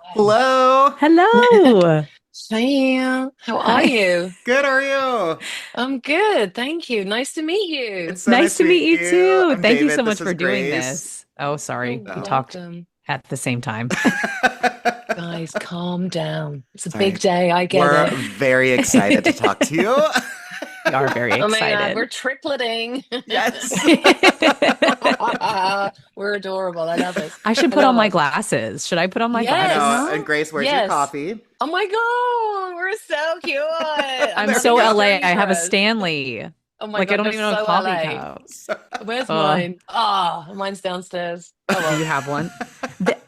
Hello. Hello. Sam, how are Hi. you? Good, how are you? I'm good, thank you. Nice to meet you. It's so Nice nice to to meet meet you you. too. I'm Thank you so David. much This is for doing Grace. this. Oh, sorry. You're We Oh. talked welcome. at the same time. Guys, calm down. It's a big Sorry. day, I get We're it. very excited to talk to you. We are very Oh my God, we're excited. tripleting. Yes. We're adorable. I love it. I should I put on love my us. glasses. Should I put on my I glasses know. Yes, And now? Grace, where's your yes. coffee? Oh my God, we're so cute. I'm I'm There loving we so your go. LA. screen I have a press. Stanley. Oh my Like I God, don't you're even have a so coffee LA. cup. Where's Uh, mine? Ah, mine's downstairs. Oh do well. you have one?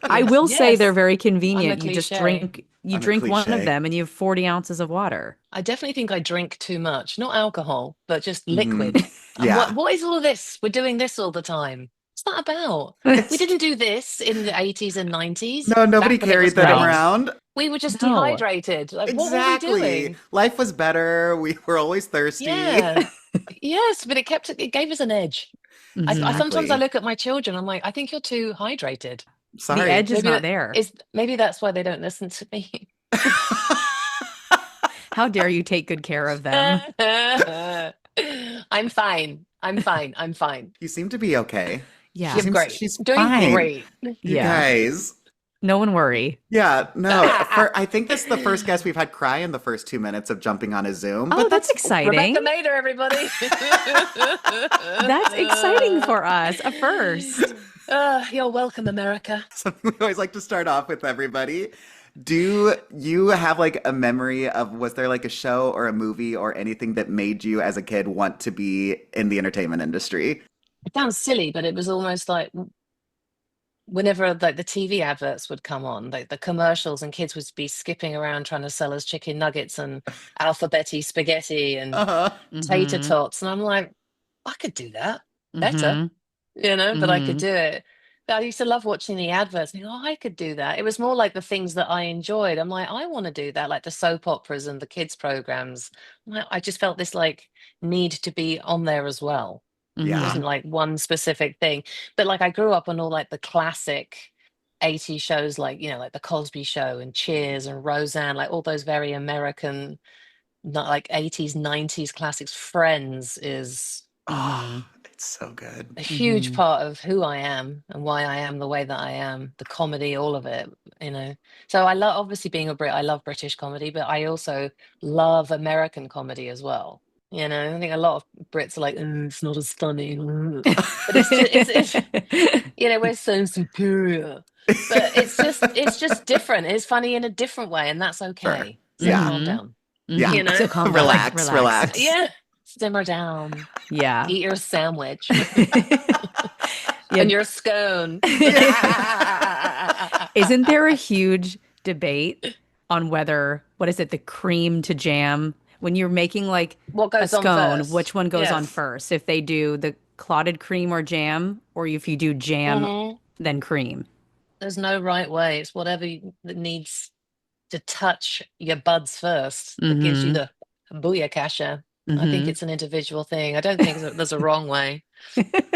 I Yes, will say they're yes. very I'm a convenient. cliche. You I'm a drink one of cliche. them and you have 40 ounces of water. I definitely think I drink too much. Not alcohol, but just Hmm. liquid. And what Yeah. what is all of this? We're doing this all the time. What's that about? We It's didn't do this in the 80s and 90s, no, nobody back when it was carried that No, hot. around. We were just no. dehydrated. Like, what were we Exactly. doing? Life was better. We were always thirsty. Yeah. Yes, but it gave us an edge. I Hmm. sometimes I Exactly. look at my children, I'm like, I think you're too hydrated. The Sorry. edge is Maybe not that there. is maybe that's why they don't listen to me. How dare you take good care of them? I'm fine. I'm fine. I'm fine. You seem to be okay. She Yeah. You're seems great. she's Doing fine. great. You Yeah. guys. No one worry. Yeah, no. For I think this is the first guest we've had cry in the first 2 minutes of jumping on his Zoom, Oh, but that's that's Rebecca exciting. Mader, everybody. That's exciting for us. A first. You're welcome, America. something we always like to start off with everybody. Do you have like a memory of was there like a show or a movie or anything that made you as a kid want to be in the entertainment industry? It sounds silly, but it was almost like whenever like the TV adverts would come on, like the commercials, and kids would be skipping around trying to sell us chicken nuggets and alphabetti spaghetti and Uh-huh. tater Mm-hmm. tots, and I'm like, I could do that better, Mm-hmm. but I could Mm-hmm. do it. But I used to love watching the adverts. And think, oh, I could do that. It was more like the things that I enjoyed. I'm like, I want to do that, like the soap operas and the kids programs. I just felt this like need to be on there as well. It Yeah. Mm-hmm. wasn't like one specific thing, but like I grew up on all like the classic 80s shows, like like the Cosby Show and Cheers and Roseanne, like all those very American, not like 80s, 90s classics. Friends is Oh, Mm-hmm. it's so good. a huge Mm-hmm. part of who I am and why I am the way that I am, the comedy, all of it, you know. So I love, obviously being a Brit, I love British comedy, but I also love American comedy as well. I think a lot of Brits are like, "Oh, it's not as funny," but it's just it's we're so superior. But it's just different. It's funny in a different way, and that's Sure. okay. So Yeah. calm Mm-hmm. down, Yeah. Mm-hmm. you know? So calm down. Relax, Relax. relax. Yeah. Simmer down. Yeah. Eat your sandwich Yeah. and your scone. Isn't there a huge debate on whether, what is it, the cream to jam? When you're making like What a goes on scone, first? which one goes on Yes. first? If they do the clotted cream or jam, or if you do jam, hmm then cream. There's no right way. It's whatever that needs to touch your buds first that gives you Mm-hmm. the booyakasha. I think Mm-hmm. it's an individual thing. I don't think there's a wrong way.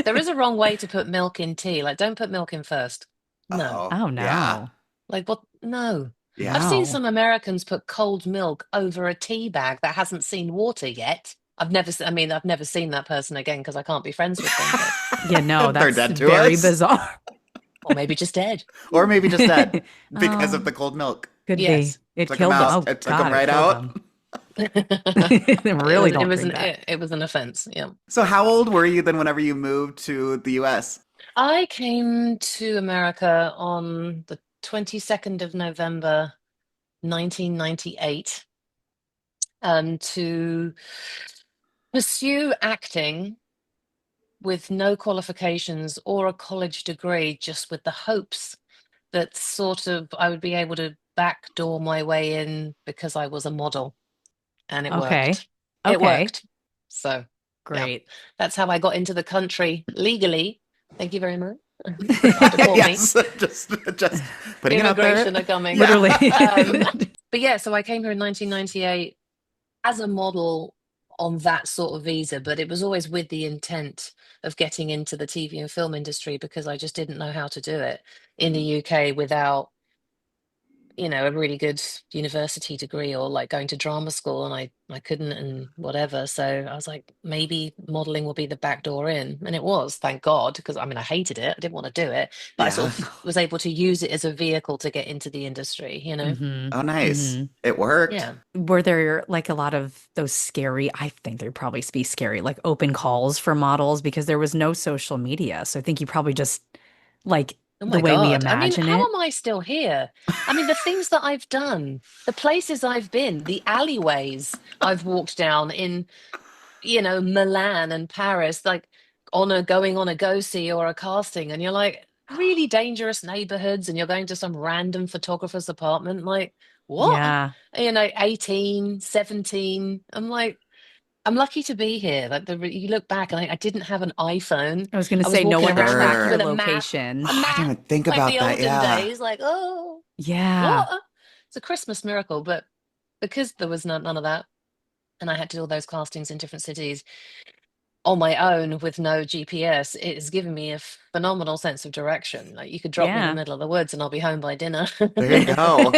There is a wrong way to put milk in tea. Like, don't put milk in first. No. Oh, Oh yeah. no. Like, what? No. I've Yeah. seen No. some Americans put cold milk over a tea bag that hasn't seen water yet. I mean, I've never seen that person again because I can't be friends with them, but, Yeah, no, They're that's dead to very us. bizarre. or maybe just dead. Or maybe just dead because of Oh, the cold milk. could be. Yes. It Took him killed them. out. Oh It took him God, it right killed out. them. It Really was it don't was drink an that. it, it was an offense. Yeah. So how old were you then whenever you moved to the US? I came to America on the 22nd of November, 1998, to pursue acting with no qualifications or a college degree, just with the hopes that sort of I would be able to backdoor my way in because I was a model, and it Okay. worked. It Okay. worked. So, yeah, Great. that's how I got into the country legally. Thank you very much. Don't deport me. Yes, just putting it out there. Immigration are coming. Yeah. Literally. But yeah, so I came here in 1998 as a model on that sort of visa, but it was always with the intent of getting into the TV and film industry because I just didn't know how to do it in the UK without a really good university degree or like going to drama school, and I couldn't and whatever. So I was like, maybe modeling will be the back door in. And it was, thank God, because I mean, I hated it. I didn't want to do it, but I Yeah. sort of was able to use it as a vehicle to get into the industry, Mm-hmm. Oh, nice. Mm-hmm. It worked. Yeah. Were there like a lot of those scary, I think there'd probably be scary, like open calls for models because there was no social media. So I think you probably just like Oh the my way we God. I mean, imagine how it. am I still here? I mean, the things that I've done, the places I've been, the alleyways I've walked down in, Milan and Paris, like going on a go see or a casting, and you're like really dangerous neighborhoods, and you're going to some random photographer's apartment, like, what? Yeah. 18, 17. I'm like, I'm lucky to be here. Like you look back, and I didn't have an iPhone. I was going to I was say no walking one would around track your with Sure. a map, location. a Oh, I didn't map, even think like about the that. olden Yeah. days. Like, oh, Yeah. what? It's a Christmas miracle. But because there was none of that, and I had to do all those castings in different cities on my own with no GPS, it has given me a phenomenal sense of direction. Like you could drop me in the Yeah. middle of the woods, and I'll be home by dinner. There you go.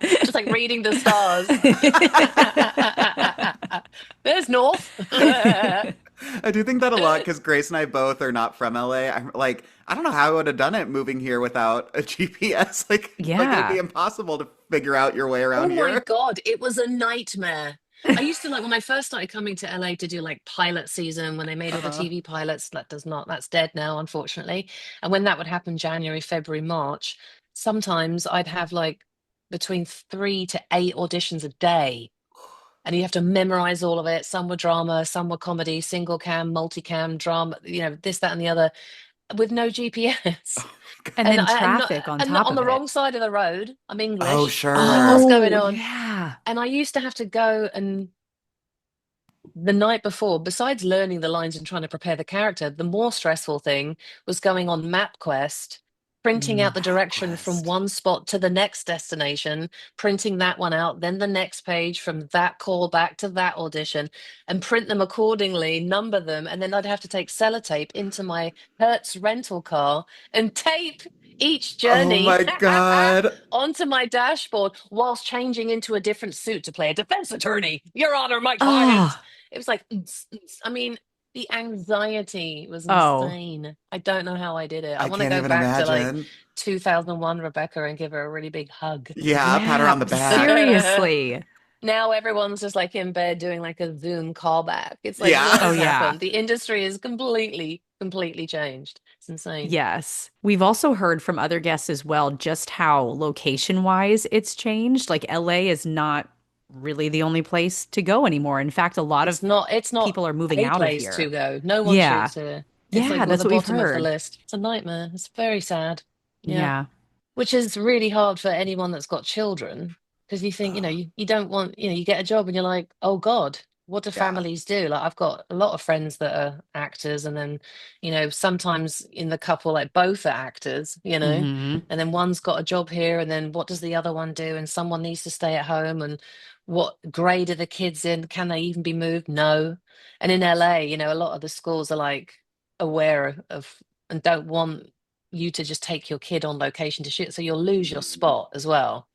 Just like reading the stars. There's north. I do think that a lot because Grace and I both are not from LA. I'm like, I don't know how I would have done it moving here without a GPS. Like it would be Yeah. impossible to figure out your way Oh around my here. God, it was a nightmare. I used to like when I first started coming to LA to do like pilot season when they made all the Uh-huh. TV pilots. That's dead now, unfortunately. And when that would happen January, February, March, sometimes I'd have like between 3 to 8 auditions a day. And you have to memorize all of it. Some were drama, some were comedy, single cam, multicam, drama, this, that, and the other, with no GPS. And And then traffic on I'm not top on of the it. wrong side of the road. I'm Oh, English. I'm like, what's sure. going Oh, on? yeah. And I used to have to go, and the night before, besides learning the lines and trying to prepare the character, the more stressful thing was going on MapQuest, printing out Mm. the direction from MapQuest. one spot to the next destination, printing that one out, then the next page from that call back to that audition, and print them accordingly, number them, and then I'd have to take sellotape into my Hertz rental car and tape each Oh journey my God. onto my dashboard whilst changing into a different suit to play a defense attorney. Your Honor, my client. Oh, It was like, I mean, the anxiety was oh, insane. I don't know how I did it. I I want to can't go even back to like imagine. 2001 Rebecca and give her a really big hug. Yeah, pat her yeah. on the back. Seriously. Now everyone's just like in bed doing like a Zoom callback. It's like, what Oh, has Yeah. yeah. happened? The industry is completely, completely changed. It's insane. Yes. We've also heard from other guests as well just how location-wise it's changed. Like LA is not really the only place to go anymore. In fact, a lot of It's not people are moving a out of place to here. go. No one Yeah. shoots here. It's like Yeah, we're that's the what we've bottom of the heard. list. It's a nightmare. It's very sad. Yeah. Yeah. Which is really hard for anyone that's got children, because you think, you don't want, you get a job and you're like, oh God, what do Yeah. families do? Like I've got a lot of friends that are actors, and then, sometimes in the couple, like both are actors, Hmm. and then one's got a job here, and then what does the other one do? And someone needs to stay at home, and what grade are the kids in? Can they even be moved? No. And in LA, a lot of the schools are like aware of and don't want you to just take your kid on location to shoot, so you'll lose your spot as well.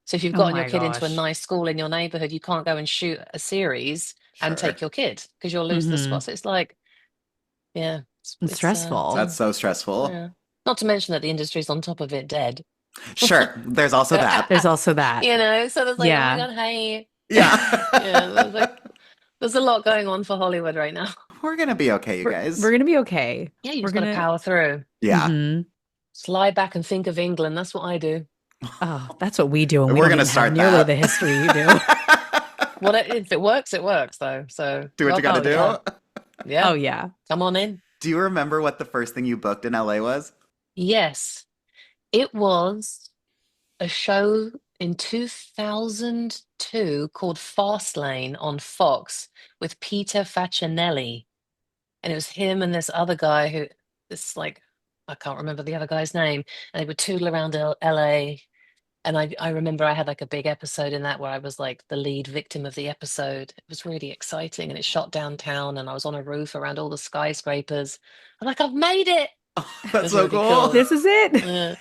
So if you've Oh gotten your my kid into a gosh. nice school in your neighborhood, you can't go and shoot a series and Sure. take your kid because you'll lose the Hmm. spot. So it's like, yeah, It's stressful. That's so stressful. yeah. Not to mention that the industry's on top of it dead. Sure. There's also that. There's also that. So there's like, oh my Yeah. God, hey. Yeah, Yeah. there's a lot going on for Hollywood right now. We're gonna be okay, you We're guys. gonna be okay. Yeah, you We're just got to gonna power through. Yeah. hmm Just lie back and think of England. That's what I do. Oh, that's what we do, and we We're don't gonna even have start nearly that. the history you do. Well, if it works, it works though. So Do what you welcome gotta Oh to the yeah. club. do. Yeah, Oh yeah. come on in. Do you remember what the first thing you booked in LA was? Yes, it was a show in 2002 called Fastlane on Fox with Peter Facinelli. And it was him and this other guy like, I can't remember the other guy's name. And they would toodle around LA. And I remember I had like a big episode in that where I was like the lead victim of the episode. It was really exciting. And it shot downtown, and I was on a roof around all the skyscrapers. I'm like, I've made it. Oh, It that's was so really cool. cool. This is it. Yeah.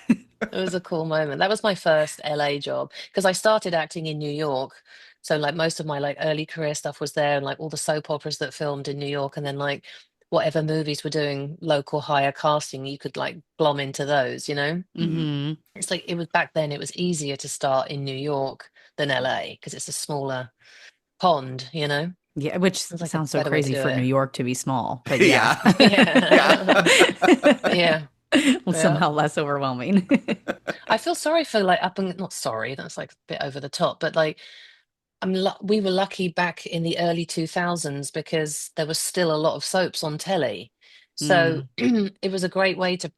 It was a cool moment. That was my first LA job because I started acting in New York. So like most of my like early career stuff was there and like all the soap operas that filmed in New York and then like whatever movies were doing local hire casting, you could like glom into those, you know? Mhm. Hmm. It's like it was back then it was easier to start in New York than LA because it's a smaller pond, you know? It Yeah, which was like a sounds so better way to crazy do for New it. York to be small, but yeah. Yeah. Yeah. Yeah. Yeah. Well, Yeah. somehow less overwhelming. I feel sorry for like up and not sorry, that's like a bit over the top, but like we were lucky back in the early 2000s because there was still a lot of soaps on telly. So Mm, it was a great way to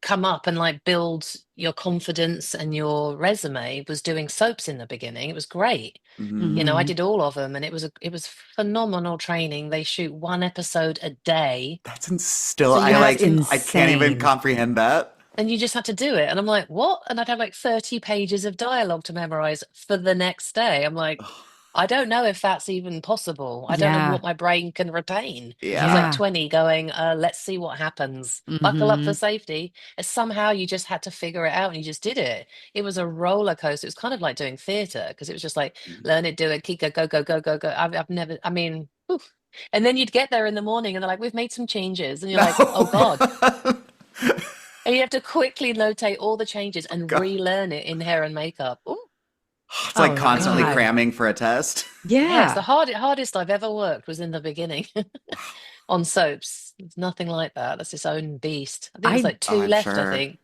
come up and like build your confidence and your resume was doing soaps in the beginning. It was great. You Mhm. know, I hmm did all of them and it was phenomenal training. They shoot one episode a day. Still, So you have That's to I can't even insane. comprehend that. and you just had to do it. And I'm like, what? And I'd have like 30 pages of dialogue to memorize for the next day. I'm like, I don't know if that's even possible. I don't know Yeah. what my brain can retain. I was like Yeah. Yeah. 20 going, let's see what happens. Buckle up for Hmm. safety. And somehow you just had to figure it out and you just did it. It was a roller coaster. It was kind of like doing theater because it was just like, learn it, do it, keep go, go, go, go, go. I've never, I mean, oof. And then you'd get there in the morning and they're like, we've made some changes. And you're No. like, oh God. And you have to quickly notate all the changes and God. relearn it in hair and makeup. Ooh, It's like Oh constantly God. cramming for a test. yeah, it's the Yeah. hardest I've ever worked was in the beginning on soaps. It's nothing like that. That's its own beast. I think there's I like Oh, two I'm left, I sure. think.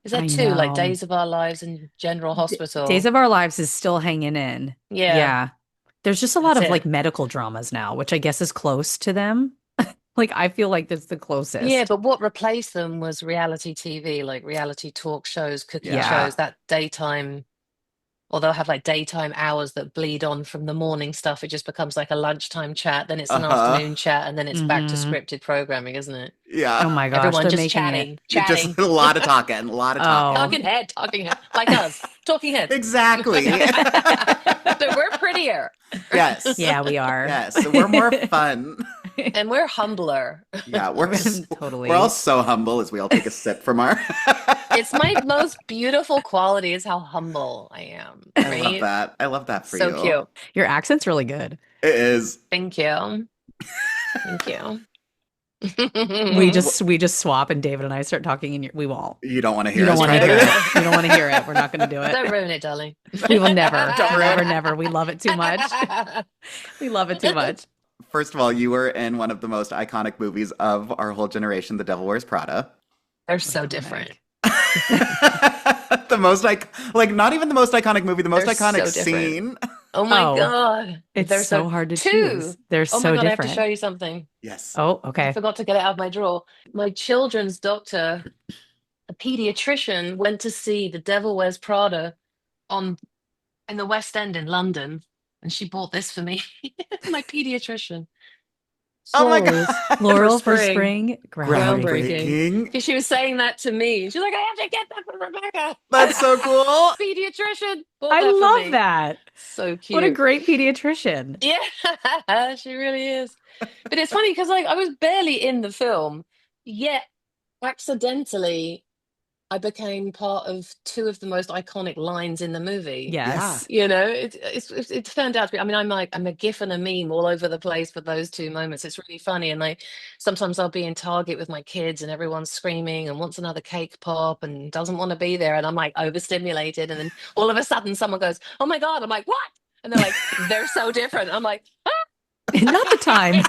Is there I two, like know. Days of Our Lives and General Days Hospital? of Our Lives is still hanging in. Yeah, Yeah. There's just a lot that's of like it. medical dramas now, which I guess is close to them. Like I feel like that's the Yeah, closest. but what replaced them was reality TV, like reality talk shows, cooking Yeah. Yeah. shows, that daytime. Or they'll have like daytime hours that bleed on from the morning stuff. It just becomes like a lunchtime chat, then it's an Uh-huh. afternoon chat, and then it's back to Hmm. scripted programming, isn't it? Oh Yeah. my gosh, Everyone they're just making it. chatting, Just chatting. a lot of talking, a lot of Oh. talking. Talking head, like us, talking heads. Exactly. So we're prettier Yes. Yeah, we are. Yes. So we're more fun. and we're humbler. Yeah, we're all Totally. so humble as we all take a sip from our It's my most beautiful quality is how humble I am, I love right? that. I love that for So you. cute. Your accent's really good. It is. Thank you. Thank you. Wh- We just swap and David and I start talking and we won't. You don't want to You hear don't us want try to hear it. to. You don't want to hear it. We're not going to do it. Don't ruin it, darling. We will never, Don't ruin never, it. never. We love it too much. We love it too much. First of all, you were in one of the most iconic movies of our whole generation, The Devil Wears Prada. They're so different. Iconic. The most like not even the most iconic movie, the most They're iconic so different. scene. Oh my Oh, God. it's They're so so hard to two. choose. They're Oh my so God, I have to show different. you something. Yes. Oh, I okay. forgot to get it out of my drawer. My children's doctor, a pediatrician, went to see The Devil Wears Prada on in the West End in London, and she bought this for me. My pediatrician. Oh my Florals. God. For Floral for spring. spring. Groundbreaking. Groundbreaking. Groundbreaking. Because she was saying that to me. She's like, I have to get that for Rebecca. That's so cool. Pediatrician bought I that for love me. that. So What a cute. great pediatrician. Yeah, she really is. But it's funny because like I was barely in the film, yet accidentally I became part of two of the most iconic lines in the movie. Yeah. Yes. You know, it turned out to be. I mean, I'm a GIF and a meme all over the place for those two moments. It's really funny, and like sometimes I'll be in Target with my kids, and everyone's screaming and wants another cake pop and doesn't want to be there, and I'm like overstimulated, and then all of a sudden someone goes, "Oh my God!" I'm like, "What?" And they're like, "They're so different." I'm like, Not the time.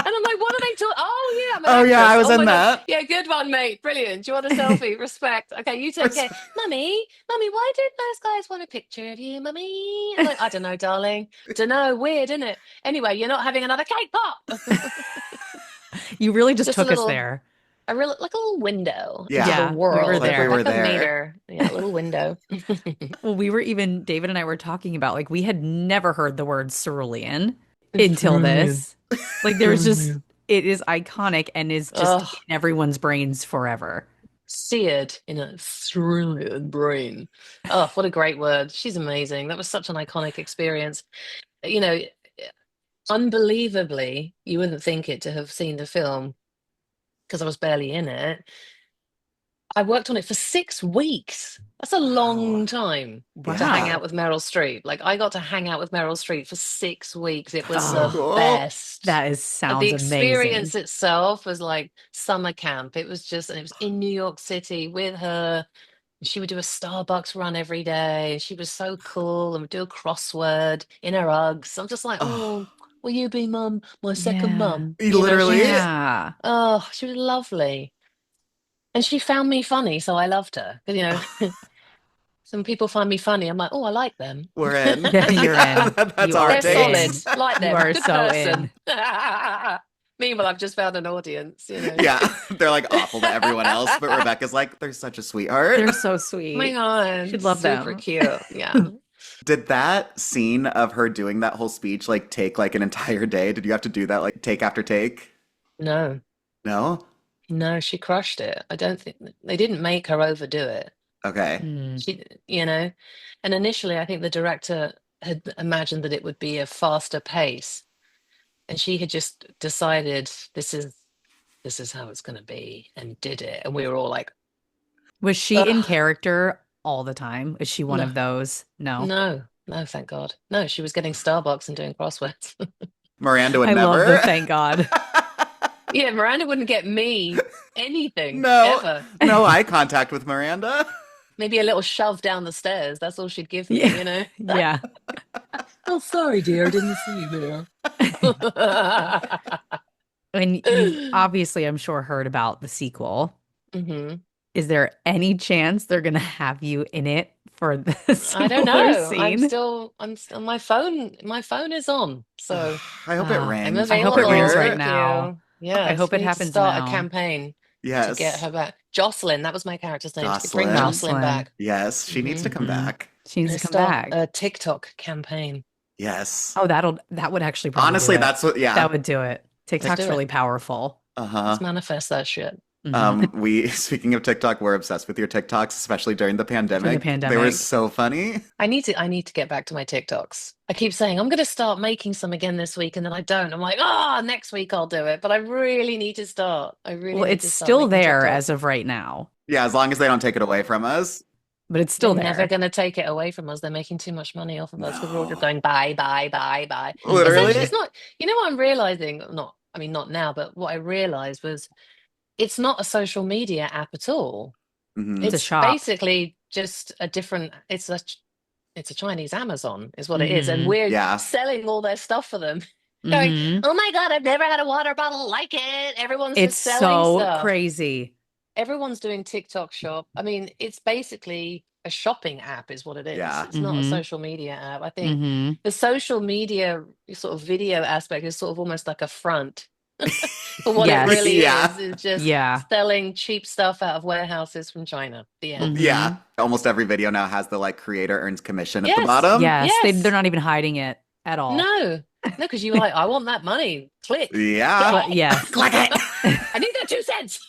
and I'm like, what are they doing? Oh, yeah, I'm an Oh yeah, I actress. was Oh in my God. that. Yeah, good one, mate. Brilliant. Do you want a selfie? Respect. Okay, you take care. Mummy, why did those guys want a picture of you, mummy? I'm like, I don't know, darling. Don't know. Weird, isn't it? Anyway, you're not having another cake pop. You really just Just a took us little, there. like a little window into Yeah. the Yeah, we were world Like of we there. were Rebecca there. Mader. Yeah, a little window. Well, we were even, David and I were talking about like we had never heard the word cerulean until Cerulean. this. Like there was just, Cerulean. it is iconic and is just Oh, in everyone's brains forever. seared in a cerulean brain. Oh, what a great word. She's amazing. That was such an iconic experience. You know, unbelievably, you wouldn't think it to have seen the film because I was barely in it. I worked on it for 6 weeks. That's a Wow. long time to hang Yeah. Wow. out with Meryl Streep. Like I got to hang out with Meryl Streep for 6 weeks. It was That's so the Oh, cool. best. that is The sounds amazing. experience itself was like summer camp. It was just, and it was in New York City with her. She would do a Starbucks run every day. She was so cool and would do a crossword in her Uggs. I'm just like, oh, Oh, will you be mum, my second Yeah. mum? She literally. just, Yeah. oh, she was lovely. And she found me funny, so I loved her. 'Cause, some people find me funny. I'm like, oh, I like them. We're in. Yeah, you're Yeah, in. that's You our are They're takes. solid. in. Like You them. are Good so person. in. Meanwhile, I've just found an audience. Yeah, they're like awful to everyone else, but Rebecca's like, they're such a sweetheart. They're so Oh my sweet. Should God, love super them. cute. Yeah. Did that scene of her doing that whole speech like take like an entire day? Did you have to do that like take after take? No, No? no, she crushed it. I don't think they didn't make her overdo it. Okay. Mm. She, and initially I think the director had imagined that it would be a faster pace, and she had just decided this is how it's going to be and did it. And we were all like, Was she in ugh, character all the time? Is she one no, of those? No. no, no, thank God. No, she was getting Starbucks and doing crosswords. Miranda would I love the never. thank God. Yeah, Miranda wouldn't get me anything No, ever. no eye contact with Miranda. Maybe a little shove down the stairs. That's all she'd give Yeah. me. Yeah. Oh, sorry, dear. I didn't see you there. And you've obviously, I'm sure, heard about the sequel. hmm Is there any chance they're gonna have you in it for the I don't similar know. scene? I'm still, my phone is on. So I hope it I'm rings. I hope it rings available. right Here. Thank now. you. I Yes, hope we it need to happens start a now. campaign to get Yes. her back. Jocelyn, that was my character's name. Bring Jocelyn. Jocelyn Jocelyn. back. Yes, she needs hmm to come Hmm. back. She needs to And come start back. a TikTok campaign. Yes. Oh, that would actually probably do Honestly, it. that's what, yeah. That would do it. Let's TikTok's do it. really powerful. Let's Uh-huh. manifest that shit. Hmm. Speaking of TikTok, we're obsessed with your TikToks, especially during the During the pandemic. They were pandemic. so funny. I need to get back to my TikToks. I keep saying I'm going to start making some again this week, and then I don't. I'm like, next week I'll do it. But I really need to start. I really Well, need it's to start still making there TikToks. as of right now, Yeah, as long as they don't take it away from us. but it's They're still never there. going to take it away from us. They're making too much money off of us because we're all just No. going buy, buy, buy, buy. It's Hmm. actually, Literally. it's not. You know what I'm realizing? Not, I mean, not now, but what I realized was it's not a social media app at all. It's Hmm. a It's shop. basically just a different. It's a Chinese Amazon, is what it is, and Hmm. we're Yeah. selling all their stuff for them. Going, Hmm. oh my God, I've never had a water bottle like it. Everyone's It's just selling so stuff. crazy. Everyone's doing TikTok shop. I mean, it's basically a shopping app, is what it is. Yeah. It's not a Hmm. social media app. I think Hmm. the social media sort of video aspect is sort of almost like a front for what it Yes. really Yeah. is just Yeah. selling cheap stuff out of warehouses from China. The end. Yeah. Hmm. Almost every video now has the like creator earns commission at the Yes, bottom. Yes. They're yes. not even hiding it at all. No, no, because you were like, I want that money. Click, Yeah. But get yes. Click it. it. I need that 2 cents.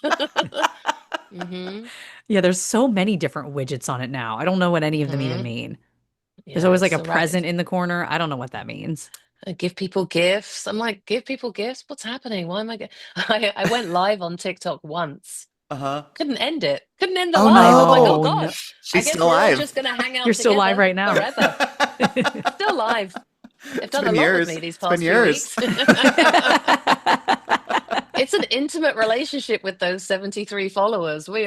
hmm Yeah, there's so many different widgets on it now. I don't know what any of them even hmm mean. There's Yeah, always like it's a a rabbit. present in the corner. I don't know what that means. Give people gifts. I'm like, give people gifts. What's happening? Why am I? I went live on TikTok once. Uh-huh. Couldn't end it. Couldn't end the Oh live. I'm like, oh Oh, no. gosh. I She's guess still we're all alive. just gonna hang You're out still live together right now. forever. Still live. They've It's done a been lot with years. me these It's been past few years. weeks. It's an intimate relationship with those 73 followers. We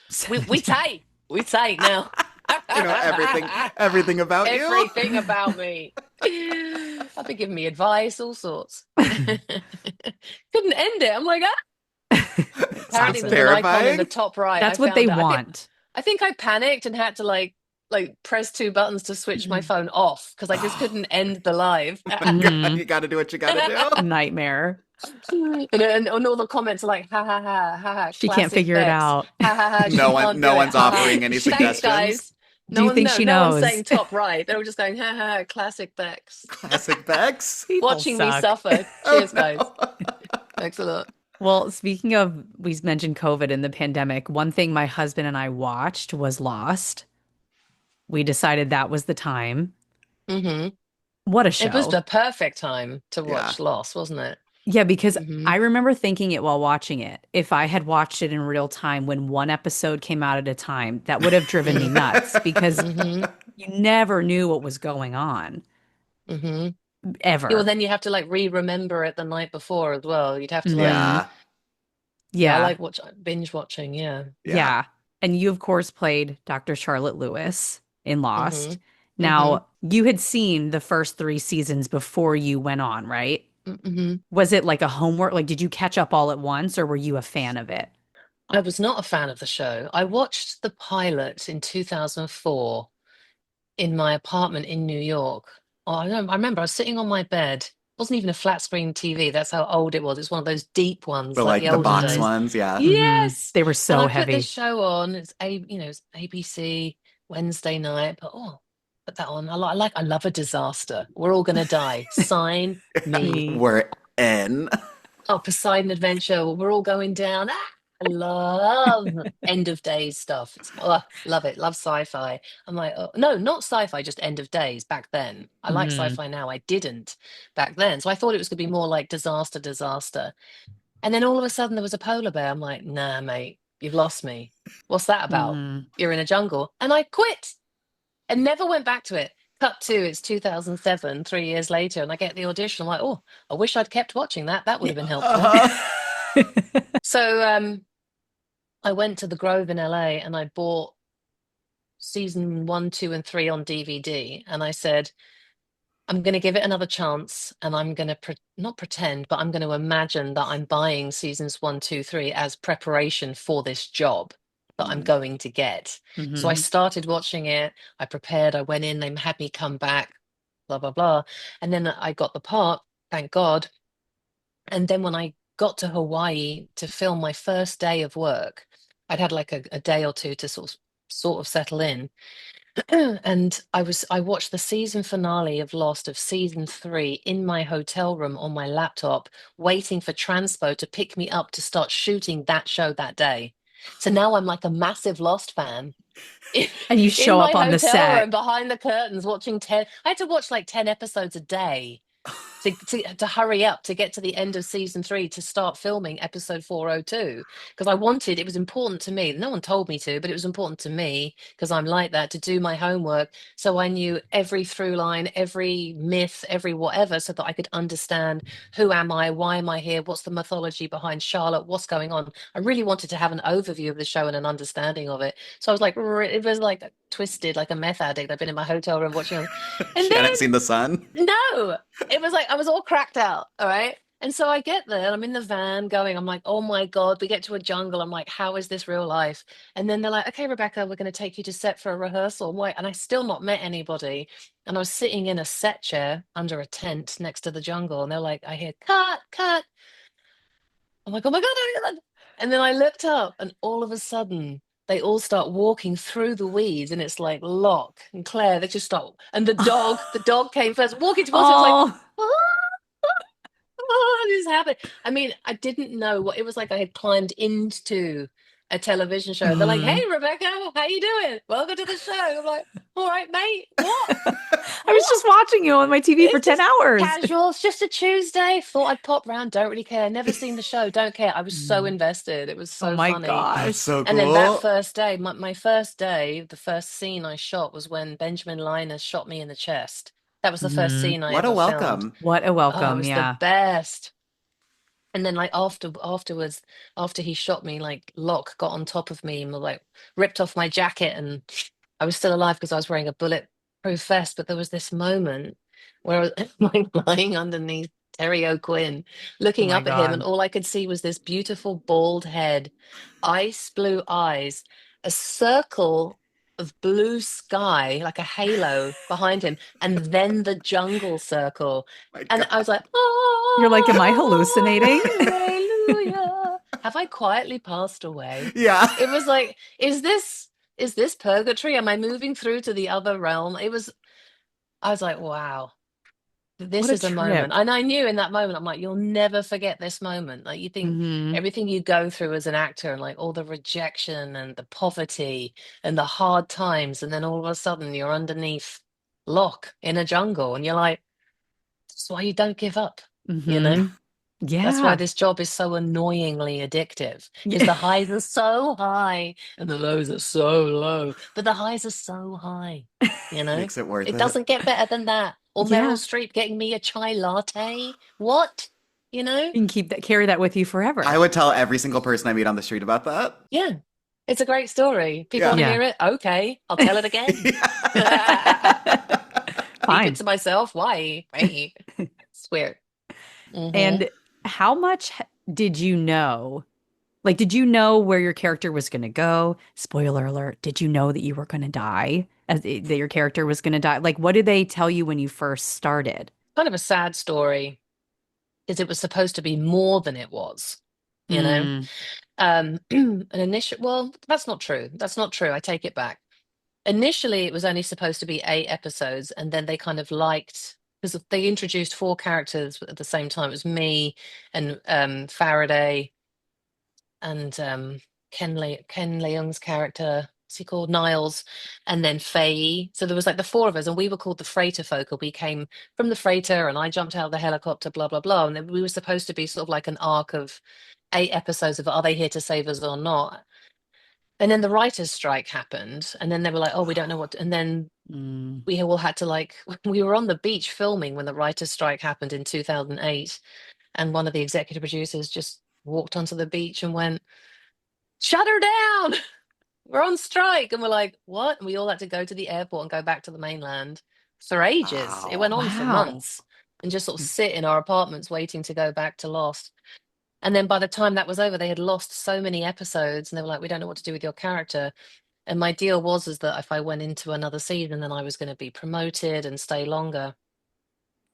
73. tight. We tight now. You know everything about you. Everything about me. I've been giving me advice, all sorts. Couldn't end it. I'm like, apparently Sounds it Awesome. was an icon in the terrifying. top right. I That's what they found it. want. I think I panicked and had to like press two buttons to switch my phone off because I just couldn't end the live. Hmm. You got to do what you got to do. Nightmare. And all the comments are like, ha ha ha ha ha, She can't classic figure it Bex. out. Ha ha ha, No she one, can't do no it. one's Ha ha. offering any Thanks, suggestions. guys. Do you think she No one's knows? saying top right. They're all just going, ha ha, classic Bex. Classic Bex. People Watching me suck. suffer. Oh Cheers, guys. no. Thanks a lot. Well, speaking of, we mentioned COVID and the pandemic. One thing my husband and I watched was Lost. We decided that was the time. hmm What a It was show. the perfect time to Yeah. watch Lost, wasn't it? Yeah, because Hmm. I remember thinking it while watching it. If I had watched it in real time when one episode came out at a time, that would have driven me nuts because Hmm. you never knew what was going on Hmm. Yeah, well, ever. then you have to like re-remember it the night before as well. You'd have to like, Hmm. Yeah. yeah, I Yeah. like watch binge watching. Yeah. Yeah. Yeah. And you, of course, played Dr. Charlotte Lewis in Hmm. Lost. Hmm. Now, you had seen the first three seasons before you went on, right? Hmm. Was it like a homework? Like, did you catch up all at once or were you a fan of it? I was not a fan of the show. I watched the pilot in 2004 in my apartment in New York. Oh, I remember I was sitting on my bed. It wasn't even a flat screen TV. That's how old it was. It's one of those deep ones, But like the like the olden box Hmm. days. ones, yeah. Hmm. Yes. They were And so I put this heavy. show on. It's ABC Wednesday night. But put that on. I love a disaster. We're all gonna die. Sign me. Me. We're in. Oh, Poseidon Adventure. We're all going down. Ah, I love end of days stuff. Love it. Love sci-fi. I'm like, oh, no, not sci-fi, just end of days back then. I like Hmm. sci-fi now. I didn't back then. So I thought it was going to be more like disaster, disaster. And then all of a sudden there was a polar bear. I'm like, nah, mate, you've lost me. What's that about? Hmm. You're in a jungle. And I quit and never went back to it. Cut to it's 2007, 3 years later, and I get the audition. I'm like, oh, I wish I'd kept watching that. That would have been helpful. Uh-huh. So I went to the Grove in LA and I bought season one, two, and three on DVD. And I said, I'm going to give it another chance and I'm going to not pretend, but I'm going to imagine that I'm buying seasons one, two, three as preparation for this job that I'm Mm. going to get. So I Hmm. started watching it. I prepared. I went in. They had me come back, blah, blah, blah. And then I got the part, thank God. And then when I got to Hawaii to film my first day of work, I'd had like a day or two to sort of settle in. And I watched the season finale of Lost of season three in my hotel room on my laptop, waiting for Transpo to pick me up to start shooting that show that day. So now I'm like a massive Lost fan in, And you in show my up on the hotel room set. behind the curtains watching 10. I had to watch like 10 episodes a day to hurry up to get to the end of season three to start filming episode 402 because it was important to me. No one told me to, but it was important to me because I'm like that to do my homework. So I knew every through line, every myth, every whatever, so that I could understand who am I, why am I here, what's the mythology behind Charlotte, what's going on. I really wanted to have an overview of the show and an understanding of it. So I was like, it was like twisted, like a meth addict. I've been in my hotel room watching, and She hadn't then seen the sun. no, it was like I was all cracked out. All right. And so I get there, I'm in the van going, I'm like, oh my God, we get to a jungle. I'm like, how is this real life? And then they're like, okay, Rebecca, we're going to take you to set for a rehearsal. Why? And I still not met anybody. And I was sitting in a set chair under a tent next to the jungle. And they're like, I hear cut, cut. I'm like, oh my God. Oh my God. And then I looked up and all of a sudden they all start walking through the weeds and it's like Locke and Claire, they just start. And the dog came first, walking towards me. I was like, Oh. what? What is happening? I mean, I didn't know what it was like. I had climbed into a television show. They're like, hey, Mhm. Rebecca, how you doing? Welcome to the show. I'm like, all right, mate. What? I was What? just watching you on my TV for It's 10 just hours. casual. It's just a Tuesday. Thought I'd pop round. Don't really care. Never seen the show. Don't care. I was so Mhm. invested. It was Oh so my funny. That's gosh. so And then that cool. first day, my first day, the first scene I shot was when Benjamin Linus shot me in the chest. That was the first Mhm. scene I What a ever filmed. welcome. What a Oh, it welcome. was the Yeah. best. And then like afterwards, after he shot me, like Locke got on top of me and like ripped off my jacket and I was still alive because I was wearing a bulletproof vest. But there was this moment where I was like lying underneath Terry O'Quinn, Oh looking my up at him, and God. all I could see was this beautiful bald head, ice blue eyes, a circle of blue sky, like a halo behind him, and then the jungle circle. My And I God. was like, You're like, am I oh, hallucinating? hallelujah. Have I quietly passed away? Yeah. It was like, is this purgatory? Am I moving through to the other realm? I was like, wow, What this a is a moment. trip. And I knew in that moment, I'm like, you'll never forget this moment. Like you think Hmm. everything you go through as an actor and like all the rejection and the poverty and the hard times, and then all of a sudden you're underneath Locke in a jungle and you're like, that's why you don't give up, you know? Hmm. That's why Yeah. this job is so annoyingly addictive, because the highs are so high and the lows are so low. But the highs are so high, you know? Makes it worth It it. doesn't get better than that. Or Meryl Yeah. Streep getting me a chai latte. What? You know? You can carry that with you I forever. would tell every sinle person I meet on the street about that. Yeah. It's a great story. People want Yeah. to Yeah. hear it? Okay, I'll tell it again. Keep it Fine. to myself. Why? Right. It's weird. Hmm. And how much did you know? Like, did you know where your character was going to go? Spoiler alert. Did you know that you were going to die? That your character was going to die? Like, what did they tell you when you first started? Kind of a sad story because it was supposed to be more than it was, you know? Mm, An initial, well, that's not true. That's not true. I take it back. Initially, it was only supposed to be 8 episodes, and then they kind of liked because they introduced 4 characters at the same time. It was me and Faraday and Ken Leung's character. What's he called? Niles, and then Faye. So there was like the 4 of us, and we were called the Freighter Folk. We came from the freighter, and I jumped out of the helicopter. Blah blah blah. And then we were supposed to be sort of like an arc of 8 episodes of are they here to save us or not? And then the writers' strike happened, and then they were like, "Oh, we don't know what." And then mm. we all had to like, we were on the beach filming when the writers' strike happened in 2008, and one of the executive producers just walked onto the beach and went, "Shut her down! We're on strike!" And we're like, "What?" And we all had to go to the airport and go back to the mainland for ages. It went Wow. on for Wow. months, and just sort of sit in our apartments waiting to go back to Lost. And then by the time that was over, they had lost so many episodes, and they were like, "We don't know what to do with your character." And my deal was is that if I went into another season, then I was going to be promoted and stay longer.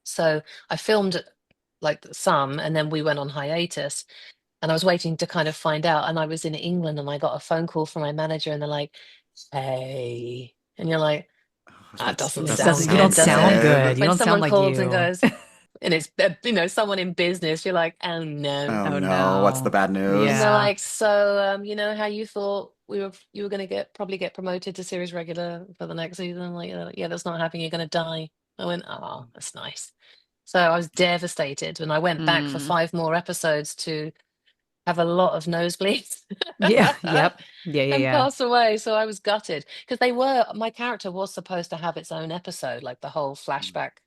So I filmed like some, and then we went on hiatus. And I was waiting to kind of find out. And I was in England, and I got a phone call from my manager, and they're like, "Hey," and you're like, Oh, "That that's doesn't This doesn't sound doesn't, you good, don't sound does sound it?" good. good. You When don't sound someone like calls and you. goes, and it's someone in business, you're like, "Oh no." Oh Oh no, what's the no. bad And news? they're Yeah. like, "So, you know how you thought you were going to probably get promoted to series regular for the next season?" I'm like, "Yeah, that's not happening. You're going to die." I went, "Oh, that's nice." So I was devastated, and I went back for Mm. 5 more episodes to have a lot of nosebleeds Yeah. Yep. Yeah. Yeah. and Yeah. pass away. So I was gutted because my character was supposed to have its own episode, like the whole flashback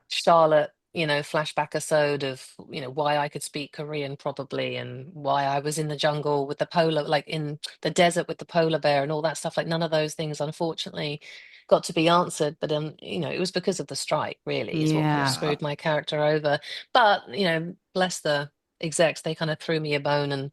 Charlotte, flashback episode of, why I could speak Korean probably, and why I was in the jungle with the polar, like in the desert with the polar bear and all that stuff. Like none of those things, unfortunately, got to be answered. But it was because of the strike, really, is what kind of Yeah. Yeah. screwed my character over. But, bless the execs, they kind of threw me a bone and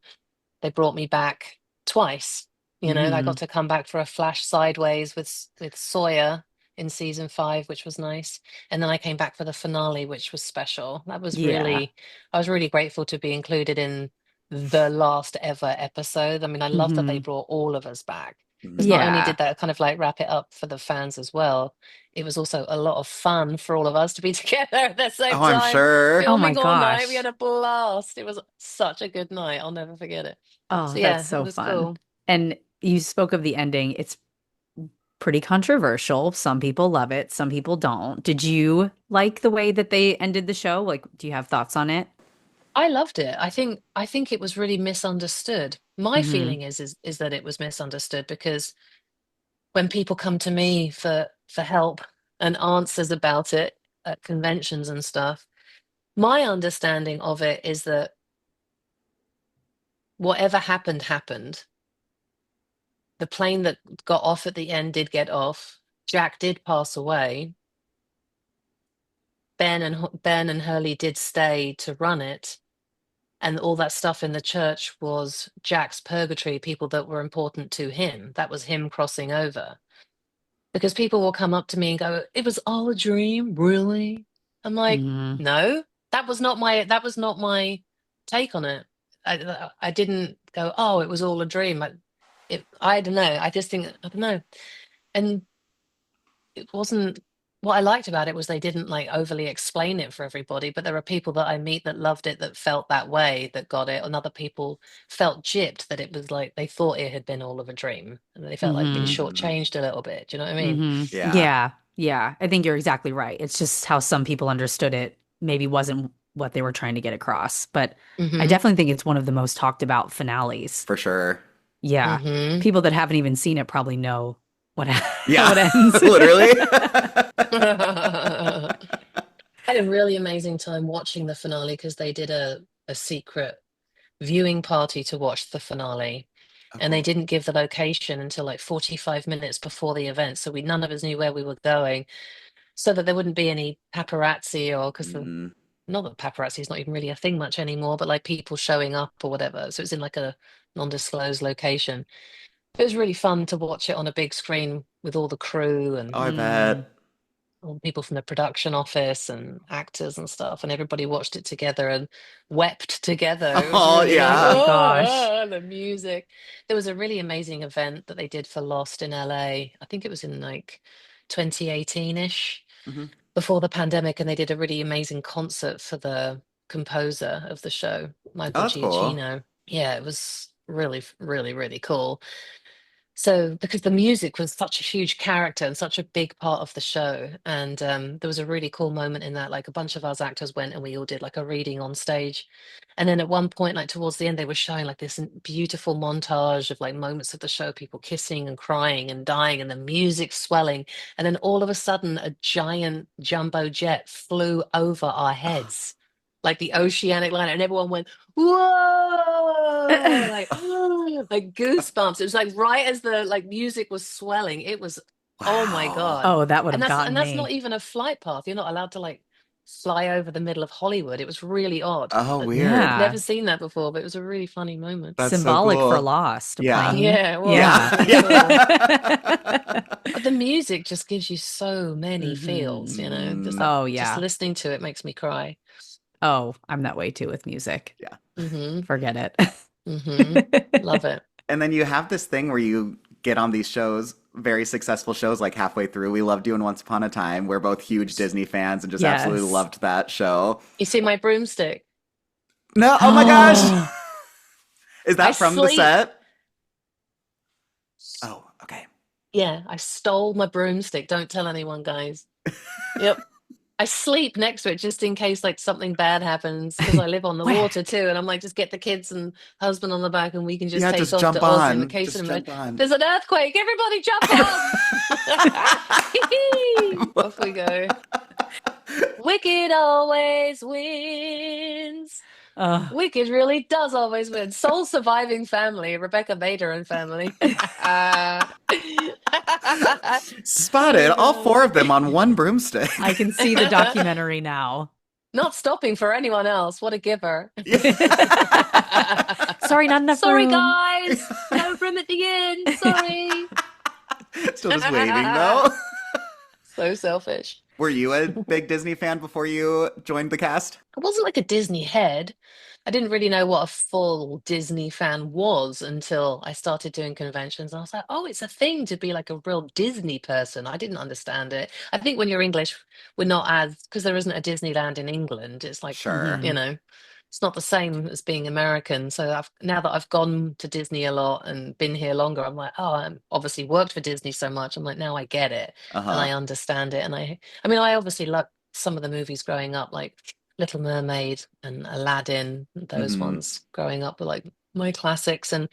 they brought me back twice. I got Hmm. to come back for a flash sideways with Sawyer in season 5, which was nice. And then I came back for the finale, which was special. Yeah. I was really grateful to be included in the last ever episode. I mean, I love that they Hmm. brought all of us back. Because not only Yeah. did that kind of like wrap it up for the fans as well, it was also a lot of fun for all of us to be together at the same Oh, I'm time, sure. Oh my filming all night. We gosh. had a blast. It was such a good night. I'll never forget it. Oh, So that's yeah, it so was fun. cool. And you spoke of the ending. It's pretty controversial. Some people love it, some people don't. Did you like the way that they ended the show? Like, do you have thoughts on it? I loved it. I think it was really misunderstood. My Hmm. feeling is that it was misunderstood because when people come to me for help and answers about it at conventions and stuff, my understanding of it is that whatever happened happened. The plane that got off at the end did get off. Jack did pass away. Ben and Hurley did stay to run it, and all that stuff in the church was Jack's purgatory, people that were important to him. That was him crossing over. Because people will come up to me and go, "It was all a dream, really?" I'm like, Hmm. "No, that was not my take on it. I didn't go, oh, it was all a dream." I don't know. I just think I don't know. And it wasn't what I liked about it was they didn't like overly explain it for everybody, but there are people that I meet that loved it, that felt that way, that got it, and other people felt gypped, that it was like they thought it had been all of a dream and they felt like being Hmm. Mm, shortchanged a little bit. Do you know what I mean? Hmm. yeah. Yeah. Yeah. I think you're exactly right. It's just how some people understood it maybe wasn't what they were trying to get across. But I Hmm. definitely think it's one of the most talked about finales. For sure. Yeah. Hmm. People that haven't even seen it probably know how Yeah, it ends. literally. I had a really amazing time watching the finale because they did a secret viewing party to watch the finale. Oh, And they cool. didn't give the location until like 45 minutes before the event. So we none of us knew where we were going, so that there wouldn't be any paparazzi or because the Mm. not that paparazzi is not even really a thing much anymore, but like people showing up or whatever. So it's in like a non-disclosed location. It was really fun to watch it on a big screen with all the crew and Oh, I Mm. bet. all the people from the production office and actors and stuff, and everybody watched it together and wept together. It was Oh, really like, Oh my yeah. gosh. the music. There was a really amazing event that they did for Lost in LA. I think it was in like 2018-ish, Hmm. before the pandemic, and they did a really amazing concert for the composer of the show, Oh, Michael that's cool. Giacchino. Yeah, it was really, really, really cool. So, because the music was such a huge character and such a big part of the show, and there was a really cool moment in that, like a bunch of us actors went and we all did like a reading on stage, and then at one point, like towards the end, they were showing like this beautiful montage of like moments of the show, people kissing and crying and dying, and the music swelling, and then all of a sudden, a giant jumbo jet flew over our heads, like the oceanic liner, and everyone went whoa, like like goosebumps. It was like right as the like music was swelling. It was, oh my Wow. God. Oh, that would And have that's gotten not me. even a flight path. You're not allowed to like fly over the middle of Hollywood. It was really odd. Oh, I'd weird. never Yeah. seen that before, but it was a really funny moment. That's so Symbolic for cool. Lost, a Yeah. plane. Yeah, it was. Yeah. It Yeah. was cool. But the music just gives you so many Hmm. feels, just Hmm. like Oh, just yeah. listening to it makes me cry. Oh, I'm that way too with music. Yeah. Hmm. Forget Hmm. it. Love it. And then you have this thing where you get on these shows, very successful shows, like halfway through. We love doing Once Upon a Time. We're both huge Disney fans and just absolutely Yes. loved that show. You see my broomstick? No, oh my gosh. Oh, Is I that from the sleep. set? Oh, okay. Yeah, I stole my broomstick. Don't tell anyone, guys. Yep. I sleep next to it just in case like something bad happens because I live on the where? water too. And I'm like, just get the kids and husband on the back and we can just Yeah, take just off to jump Aussie in the on. case of Just emergency. jump on. There's an earthquake. Everybody jump on. Off we go. Wicked always wins. Oh, Wicked really does always win. Sole surviving family, Rebecca Bader and family. Spotted all four of them on one broomstick. I can see the documentary now. Not stopping for anyone else. What a giver. Sorry, not enough Sorry, room. guys. No room at the end. Sorry. Still just waving though. So selfish. Were you a big Disney fan before you joined the cast? I wasn't like a Disney head. I didn't really know what a full Disney fan was until I started doing conventions. And I was like, oh, it's a thing to be like a real Disney person. I didn't understand it. I think when you're English, we're not as, because there isn't a Disneyland in England. It's like, Sure. you Mhm. know, it's not the same as being American. So now that I've gone to Disney a lot and been here longer, I'm like, oh, I'm obviously worked for Disney so much. I'm like, now I get it and Uh-huh. I understand it. And I mean, I obviously loved some of the movies growing up, like Little Mermaid and Aladdin, those Hmm. ones growing up were like my classics. And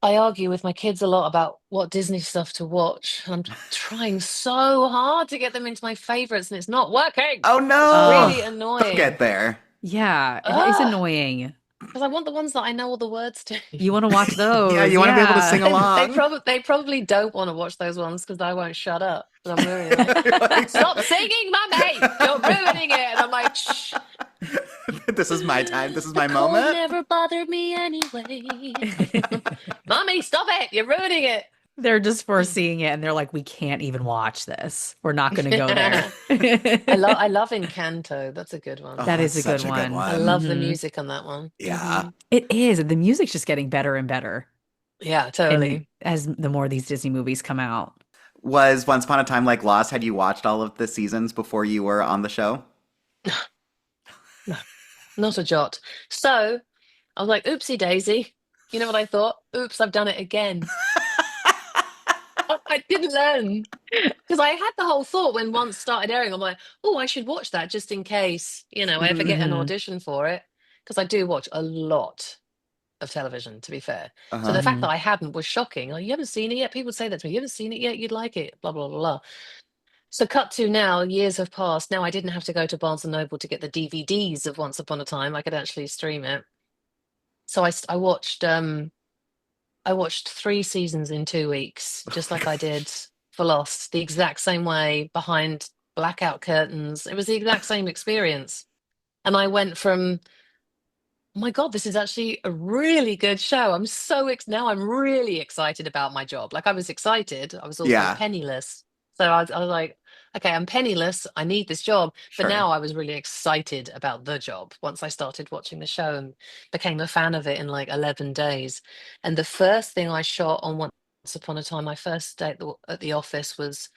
I argue with my kids a lot about what Disney stuff to watch. I'm trying so hard to get them into my favorites, and it's not working. Oh It's no! really Don't get annoying. there. Yeah, it is Ugh, annoying. because I want the ones that I know all the words to. You want to watch Yeah, those. you want to be able to Yeah. sing along. They probably don't want to watch those ones because I won't shut up. But I'm really like, Like, stop singing, mummy! You're ruining it. And I'm like, shh. this is my time. This is The my cold moment. never bothered me anyway. Mommy, stop it! You're ruining it. They're just foreseeing it and they're like, we can't even watch this. We're not going to go there. I love Encanto. That's a good one. That Oh, is it's a good such a good one. I one. love the Hmm. music on that one. Yeah. It is. The music's just getting better and better. Yeah, And totally. as the more these Disney movies come out. Was Once Upon a Time like Lost? Had you watched all of the seasons before you were on the show? No, not a jot. So I was like, oopsie daisy. You know what I thought? Oops, I've done it again. I didn't learn. Because I had the whole thought when once started airing, I'm like, oh, I should watch that just in case, I ever get an Hmm. audition for it. Because I do watch a lot of television, to be fair. So Uh-huh. the fact that Hmm. I hadn't was shocking. Like, you haven't seen it yet? People say that to me. You haven't seen it yet? You'd like it. Blah, blah, blah, blah. So cut to now, years have passed. Now I didn't have to go to Barnes& and Noble to get the DVDs of Once Upon a Time. I could actually stream it. So I watched 3 seasons in 2 weeks, just like I did for Lost, the exact same way behind blackout curtains. It was the exact same experience. And I went from, oh my God, this is actually a really good show. I'm so now I'm really excited about my job. Like I was excited. I was also Yeah, penniless. So I was like, okay, I'm penniless. I need this job. But sure. now I was really excited about the job once I started watching the show and became a fan of it in like 11 days. And the first thing I shot on Once Upon a Time, my first day at the office was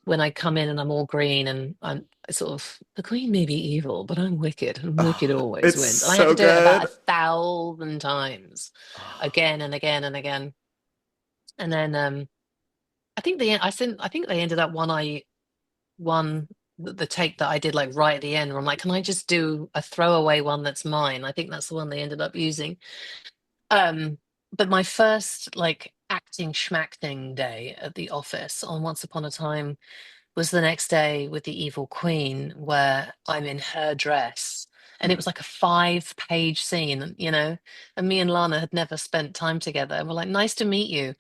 when I come in and I'm all green and I'm sort of the queen may be evil, but I'm wicked and wicked Oh, always it's wins. And I had to so do it about good. 1,000 times, again and again and again. And then I think they ended up one the take that I did like right at the end where I'm like, can I just do a throwaway one that's mine? I think that's the one they ended up using. Um, but my first like acting schmacting day at the office on Once Upon a Time was the next day with the evil queen where I'm in her dress. And it was like a 5-page scene, and me and Lana had never spent time together. And we're like, nice to meet you.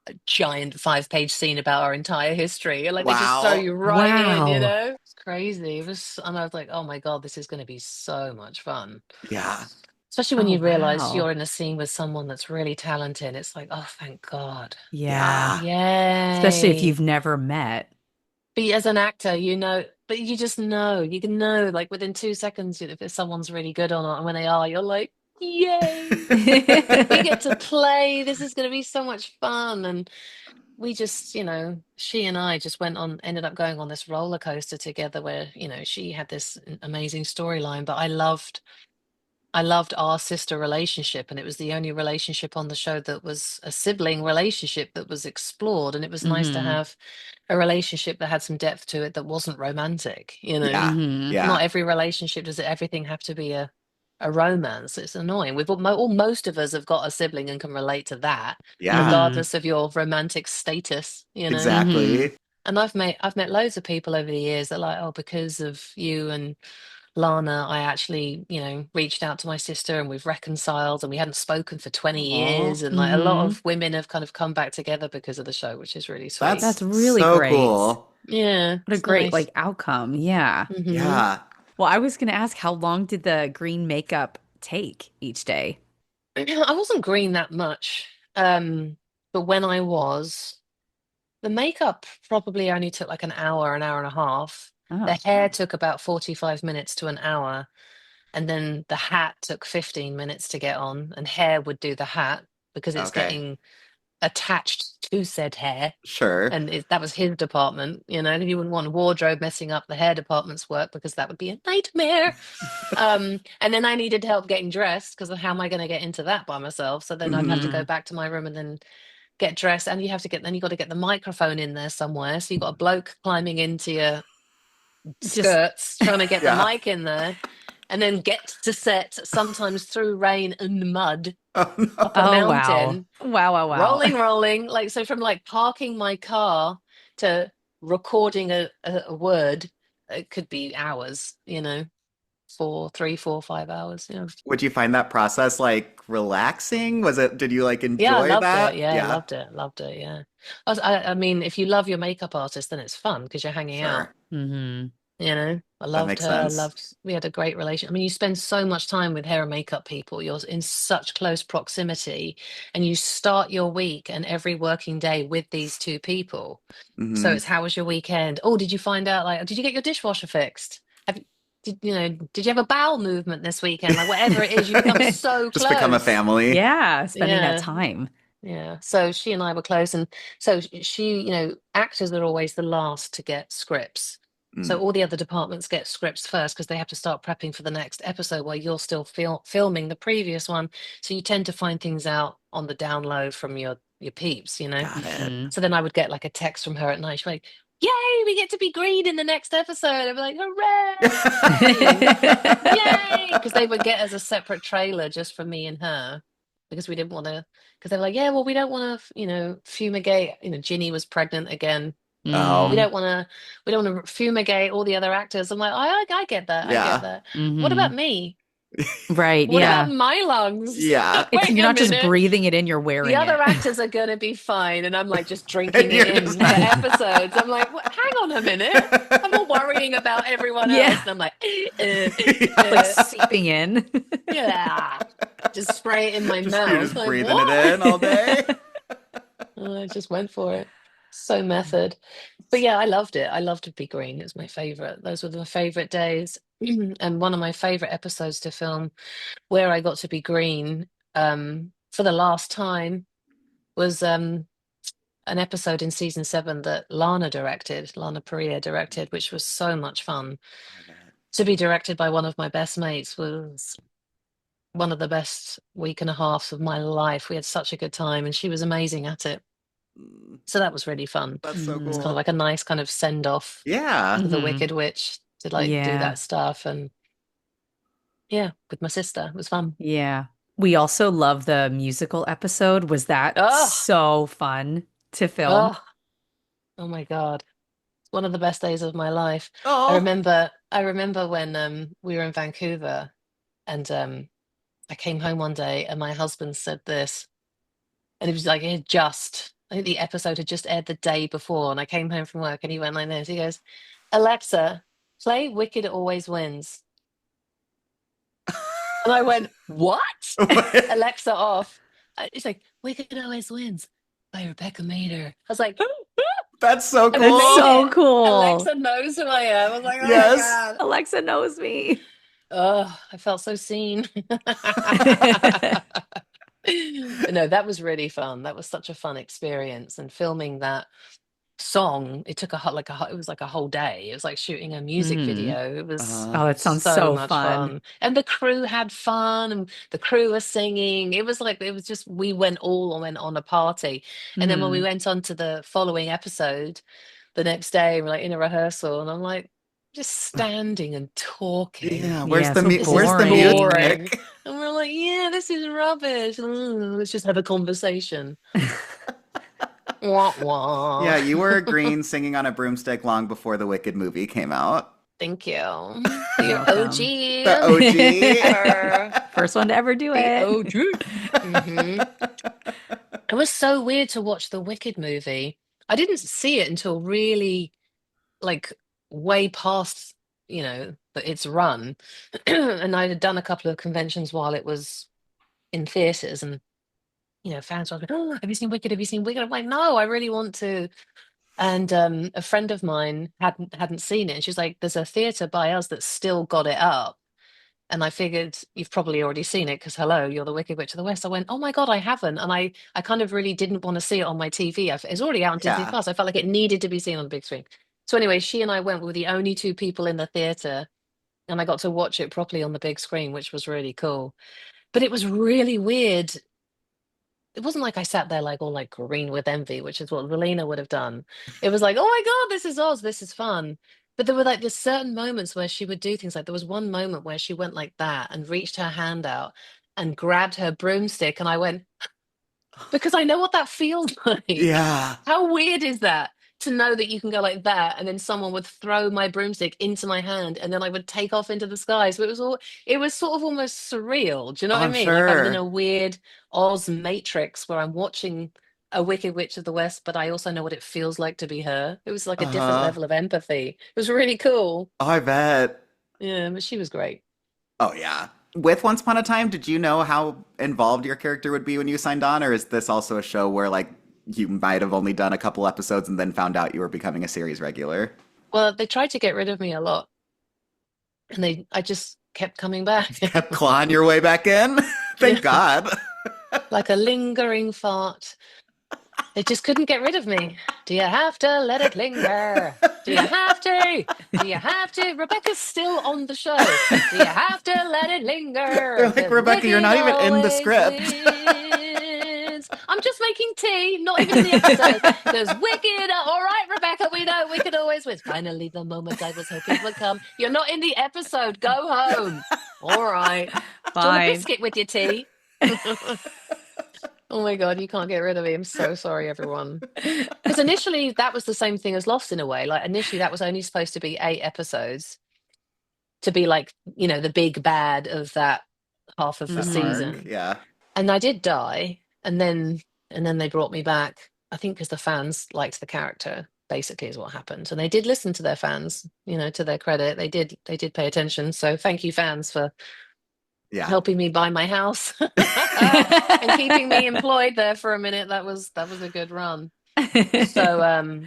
A giant 5-page scene about our entire history. And like they just throw Wow. you right in, Wow. It's crazy. And I was like, oh my God, this is going to be so much fun. Yeah. Especially when Oh, you realize wow. you're in a scene with someone that's really talented. It's like, oh, thank God. Yeah. Yeah. Especially if Yay. you've never met. But as an actor, but you just know, you can know, like within 2 seconds, if someone's really good or not. And when they are, you're like, yay, we get to play. This is going to be so much fun. And we just, she and I just ended up going on this roller coaster together where, she had this amazing storyline, but I loved our sister relationship, and it was the only relationship on the show that was a sibling relationship that was explored. And it was nice to Hmm. have a relationship that had some depth to it that wasn't romantic. Yeah. Hmm. Not Yeah. every relationship does everything have to be a romance. It's annoying. Most of us have got a sibling and can relate to that, Yeah. Hmm. regardless of your romantic status. Hmm. Exactly. And I've met loads of people over the years that are like, oh, because of you and Lana, I actually, reached out to my sister and we've reconciled and we hadn't spoken for 20 Oh, years. And like a lot Hmm. of women have kind of come back together because of the show, which is really sweet. That's that's really so great. cool. Yeah, What a it's great nice. outcome. Yeah. Hmm. Yeah. Well, I was going to ask how long did the green makeup take each day? I wasn't green that much. But when I was, the makeup probably only took like an hour and a half. The Oh. hair took about 45 minutes to an hour. And then the hat took 15 minutes to get on, and hair would do the hat because it's Okay. getting attached to said hair. Sure. And that was his department, and you wouldn't want wardrobe messing up the hair department's work because that would be a nightmare. And then I needed help getting dressed because how am I going to get into that by myself? So then I'd have to go Hmm. back to my room and then get dressed. And you got to get the microphone in there somewhere. So you got a bloke climbing into your Just skirts trying to get the Yeah. mic in there and then get to set sometimes through rain and mud Oh up a no. oh, wow. mountain, Wow, wow, wow. rolling like so from like parking my car to recording a word. It could be hours, 4, 3, 4, 5 hours. Would you find that process like relaxing? Did you like Yeah, I enjoy loved it. that? Yeah, Yeah. loved it. Yeah. I mean, if you love your makeup artist, then it's fun because you're hanging out. Sure. Hmm. I That loved makes her. sense. We had a great relation. I mean, you spend so much time with hair and makeup people. You're in such close proximity, and you start your week and every working day with these two people. So Hmm. it's how was your weekend? Oh, did you find out like did you get your dishwasher fixed? Have you did you have a bowel movement this weekend? Like whatever it is, you become so Just become a close. family. Yeah, spending that Yeah. time. Yeah. So she and I were close. And so she, actors are always the last to get scripts. So Mm. all the other departments get scripts first because they have to start prepping for the next episode while you're still filming the previous one. So you tend to find things out on the down low from your peeps. Got it. Hmm. So then I would get like a text from her at night. She's like, yay, we get to be green in the next episode. I'd be like, hooray! Yay! Because they would get as a separate trailer just for me and her because we didn't want to. Because they were like, yeah, well, we don't want to, fumigate. Ginny was pregnant again. We Oh, Mm, don't want to. We don't want to fumigate all the other actors. I'm like, I get that. I get yeah. that. What hmm. about me? Right. What about Yeah. my lungs? Yeah. It's Wait you're a not just minute. breathing it in, you're The wearing other it. actors are going to be fine, and I'm like just And drinking it you're just in for episodes. I'm like, hang on a minute. I'm not worrying about everyone else. Yeah. And I'm like, Like seeping in. yeah, just spray it in my Just you're mouth. just Like, breathing it what? in all day. I just went for it. So method. But yeah, I loved it. I loved to be green. It was my favorite. Those were my favorite days. And one of my favorite episodes to film where I got to be green for the last time was an episode in season 7 that Lana Perea directed, which was so much fun. I bet. To be directed by one of my best mates was one of the best week and a half of my life. We had such a good time, and she was amazing at it. Mm, So that was really fun. that's so It's kind of Mm, cool. like a nice kind of send off Yeah. to the hmm. Wicked Witch to like do Yeah. that stuff. And yeah, with my sister, it was fun. Yeah. We also love the musical episode. Was that Oh, so fun to film? oh, oh my God. One of the best days of my life. Oh. I remember when we were in Vancouver and I came home one day and my husband said this, and it was like I think the episode had just aired the day before, and I came home from work and he went like this. He goes, Alexa, play Wicked Always Wins. And I went, what? Alexa off. It's like, Wicked Always Wins by Rebecca Mader. I was like, That's so and I That's made cool. so it. cool. Alexa knows who I am. I was like, oh my Yes. God. Alexa knows me. Oh, I felt so seen. But no, that was really fun. That was such a fun experience. And filming that song, it took it was like a whole day. It was like shooting a music Hmm. video. It was Uh, Oh, that sounds so so much fun. fun. And the crew had fun and the crew was singing. It was just we went on a party. And then when we Hmm. went on to the following episode the next day, we're like in a rehearsal, and I'm like just standing and talking. yeah. Yeah, so This is Where's the boring. boring. music? And we're like, yeah, this is rubbish. Let's just have a conversation. Wah, wah. Yeah, you were a green singing on a broomstick long before the Wicked movie came out. Thank you. You're The welcome. The OG. Ever. OG. First one to ever do The it. OG. hmm It was so weird to watch the Wicked movie. I didn't see it until really like way past, its run. And I had done a couple of conventions while it was in theaters, and fans were like, "Oh, have you seen Wicked? Have you seen Wicked?" I'm like, "No, I really want to." And a friend of mine hadn't seen it, and she's like, "There's a theater by us that's still got it up." And I figured you've probably already seen it because hello, you're the Wicked Witch of the West. I went, oh my God, I haven't. And I kind of really didn't want to see it on my TV. It's already out on Disney Yeah. Plus. I felt like it needed to be seen on the big screen. So anyway, she and I went, we were the only two people in the theater, and I got to watch it properly on the big screen, which was really cool. But it was really weird. It wasn't like I sat there like all like green with envy, which is what Zelena would have done. It was like, oh my God, this is Oz, this is fun. But there were like there's certain moments where she would do things like there was one moment where she went like that and reached her hand out and grabbed her broomstick, and I went, because I know what that feels like. Yeah. How weird is that? To know that you can go like that, and then someone would throw my broomstick into my hand, and then I would take off into the sky. So it was sort of almost surreal. Do you know Oh, what I I'm mean? Like I'm in sure. a weird Oz matrix where I'm watching a Wicked Witch of the West, but I also know what it feels like to be her. It was like a different Uh-huh. level of empathy. It was really cool. Oh, I bet. Yeah, but she was great. Oh, yeah. With Once Upon a Time, did you know how involved your character would be when you signed on, or is this also a show where like you might have only done a couple episodes and then found out you were becoming a series regular? Well, they tried to get rid of me a lot, and I just kept coming back. Kept clawing your way back in? Yeah, Thank God. like a lingering fart. They just couldn't get rid of me. Do you have to let it linger? Do you have to? Do you have to? Rebecca's still on the show. Do you have to let it They're linger? like, The Rebecca, you're wicked not even in the always script. wins. I'm just making tea, not even in the episode. Goes, wicked, all right, Rebecca, we know we could always win. Finally, the moment I was hoping would come. You're not in the episode. Go home. All right. Do you want a Fine. biscuit with your tea? Oh my God, you can't get rid of me. I'm so sorry, everyone. Because initially that was the same thing as Lost in a way. Like initially that was only supposed to be 8 episodes to be like, the big bad of that half of the The Mhm. arc, season. yeah. And I did die, and then they brought me back. I think because the fans liked the character, basically, is what happened. And they did listen to their fans, to their credit. They did pay attention. So thank you, fans, for Yeah. helping me buy my house and keeping me employed there for a minute. That was a good run. So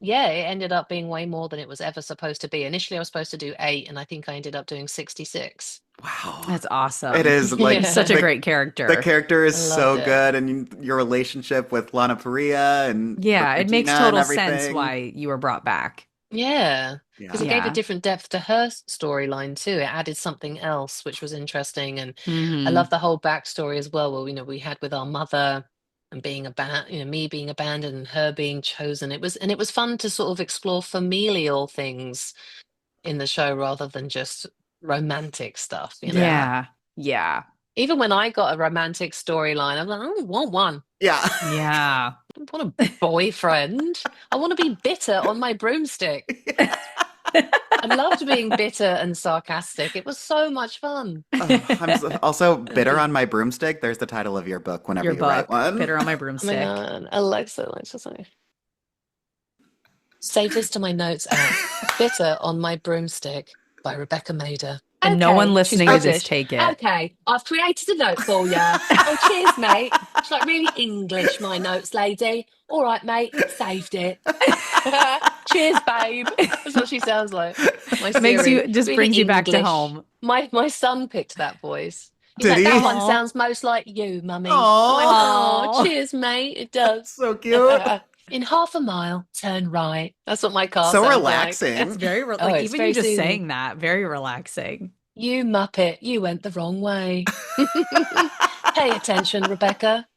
yeah, it ended up being way more than it was ever supposed to be. Initially I was supposed to do 8, and I think I ended up doing 66. Wow. That's awesome. It is like Yeah. Such a the, great the character. character is I so loved it. good, and your relationship with Lana Parrilla and Yeah, with it makes Regina and total sense everything. why you were brought back. Yeah, because it Yeah. gave a Yeah. different depth to her storyline too. It added something else, which was interesting. And I Mhm. love the whole backstory as well. Well, we had with our mother and being me being abandoned and her being chosen. It was fun to sort of explore familial things in the show rather than just romantic stuff. Yeah. Yeah. Even when I got a romantic storyline, I'm like, I don't want one. Yeah. Yeah. I don't want a boyfriend. I want to be bitter on my broomstick. I loved being bitter and sarcastic. It was so much fun. Oh, also bitter on my broomstick. There's the title of your book whenever Your you write book, one. Bitter on My Oh my Broomstick. God. Alexa, sorry. Save this to my notes app. Bitter on My Broomstick by Rebecca Mader. And no one Okay, she's listening to this British. take it. Okay, I've created a note for you. Oh, cheers, mate. It's like really English, my notes, lady. All right, mate, saved it. Cheers, babe. That's what she sounds like. My Makes Siri. you just Really brings you back to English. home. My son picked that voice. He's Did like, he? that one Aw. sounds most like you, mummy. Aw. I went, Aw. oh, cheers, mate. It does. So cute. In half a mile, turn right. That's what my car So sounds relaxing. It's very Oh, like it's even very you just soothing. saying that, very relaxing. You muppet, you went the wrong way. Pay attention, Rebecca.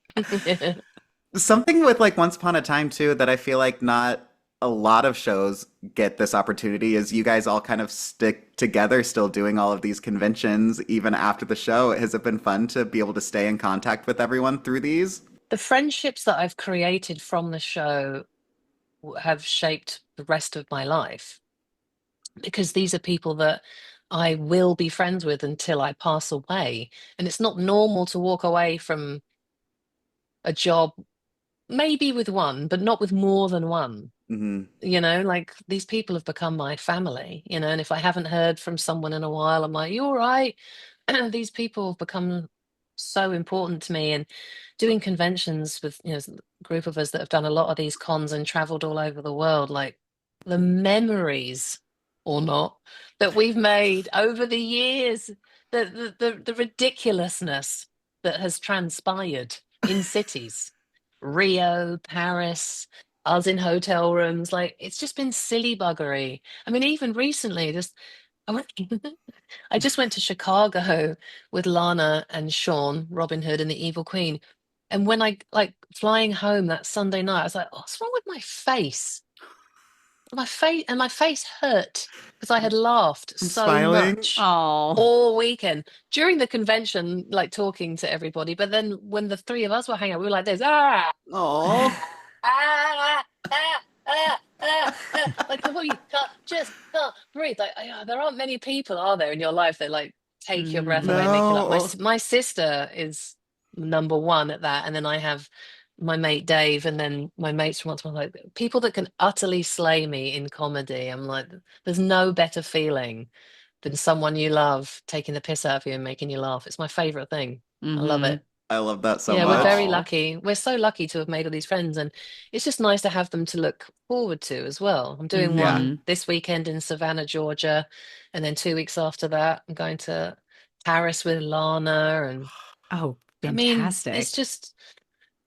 Something with like Once Upon a Time too that I feel like not a lot of shows get this opportunity is you guys all kind of stick together still doing all of these conventions even after the show. Has it been fun to be able to stay in contact with everyone through these? The friendships that I've created from the show have shaped the rest of my life because these are people that I will be friends with until I pass away. And it's not normal to walk away from a job, maybe with one, but not with more than one. Hmm. Like these people have become my family, and if I haven't heard from someone in a while, I'm like, you all right? These people have become so important to me. And doing conventions with, a group of us that have done a lot of these cons and traveled all over the world, like the memories or not that we've made over the years, the ridiculousness that has transpired in cities, Rio, Paris, us in hotel rooms. Like it's just been silly buggery. I mean, even recently, I went, I just went to Chicago with Lana and Sean, Robin Hood and the Evil Queen. And when I like flying home that Sunday night, I was like, oh, what's wrong with my face? My face hurt because I had laughed I'm so smiling. much Oh. all weekend during the convention, like talking to everybody. But then when the three of us were hanging out, we were like this, Oh. like you can't breathe. Like there aren't many people, are there, in your life that like take your breath away, make you laugh. No. My sister is number one at that, and then I have my mate Dave, and then my mates from once upon like people that can utterly slay me in comedy. I'm like, there's no better feeling than someone you love taking the piss out of you and making you laugh. It's my favorite thing. I love Mhm. it. I love that so Yeah, we're very much. Aw. lucky. We're so lucky to have made all these friends, and it's just nice to have them to look forward to as well. I'm doing Yeah. one this weekend in Savannah, Georgia, and then 2 weeks after that, I'm going to Paris with Lana. And Oh, I mean, it's fantastic. just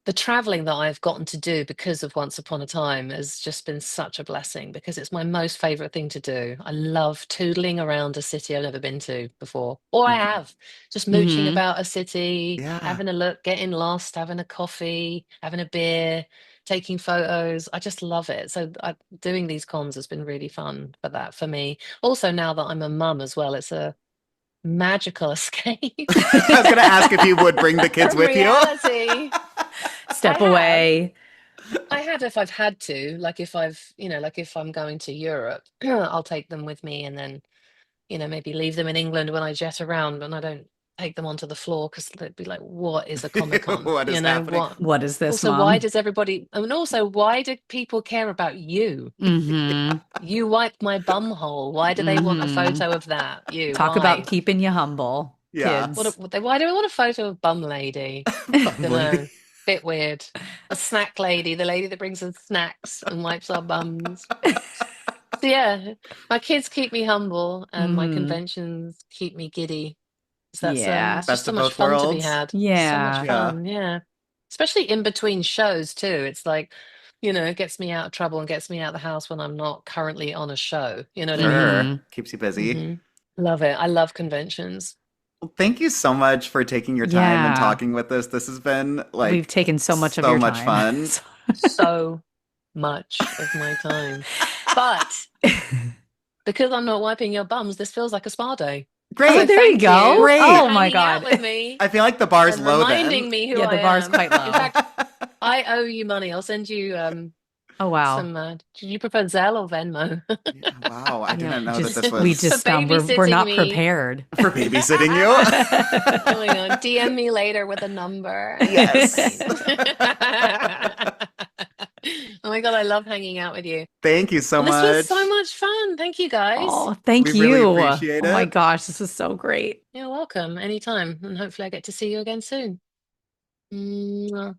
the traveling that I've gotten to do because of Once Upon a Time has just been such a blessing because it's my most favorite thing to do. I love toodling around a city I've never been to before, or I Mhm. have, just mooching Hmm. about a city, Yeah. having a look, getting lost, having a coffee, having a beer, taking photos. I just love it. So doing these cons has been really fun for that for me. Also, now that I'm a mum as well, it's a magical escape I was gonna ask if you would bring the kids from with you. reality. I Step have. away. I have if I've had to, like if I've, like if I'm going to Europe, I'll take them with me and then, maybe leave them in England when I jet around and I don't take them onto the floor because they'd be like, what is a Comic Con? What is happening? What? What is this, Also, why Mom? does everybody, I mean, also, why do people care about you? Hmm. You wiped my bum hole. Why do they want a Hmm. photo of that? You, Talk about why? keeping you humble, Yeah. kids. Why do we want a photo of bum lady? Bum Don't lady. know. Bit weird. A snack lady, the lady that brings us snacks and wipes our bums. So yeah, my kids keep me humble and my Hmm. conventions keep me giddy. So that's Yeah. it's just Best so of much both fun to be worlds. had. So much Yeah. Yeah. fun, yeah. Especially in between shows too. It's like, it gets me out of trouble and gets me out of the house when I'm not currently on a show. You know what I mean? Sure. Hmm. Keeps you busy. Hmm. Love it. I love conventions. Well, thank you so much for taking your time and Yeah. talking with us. This has been We've like taken so much of so your much time. fun. So much of my time. But because I'm not wiping your bums, this feels like a spa day. Oh, So Great. there you thank you go. for Great. Oh my hanging out God. with me I feel like the bar's and low then. reminding me who Yeah, I the bar's am. quite In low. fact, I owe you money. I'll send you Oh wow. some. Do you prefer Zelle or Venmo Yeah, wow. I Yeah, didn't know that this just we was for just we're babysitting not me? prepared. for babysitting you. Oh my God. DM me later with a number and I'll Yes. explain. Oh my God, I love hanging out with you. Thank you so Well, this was so much. much fun. Thank you guys. Oh, thank We really you. appreciate Oh my it. gosh, this was so great. You're welcome anytime. And hopefully I get to see you again soon. Mwah.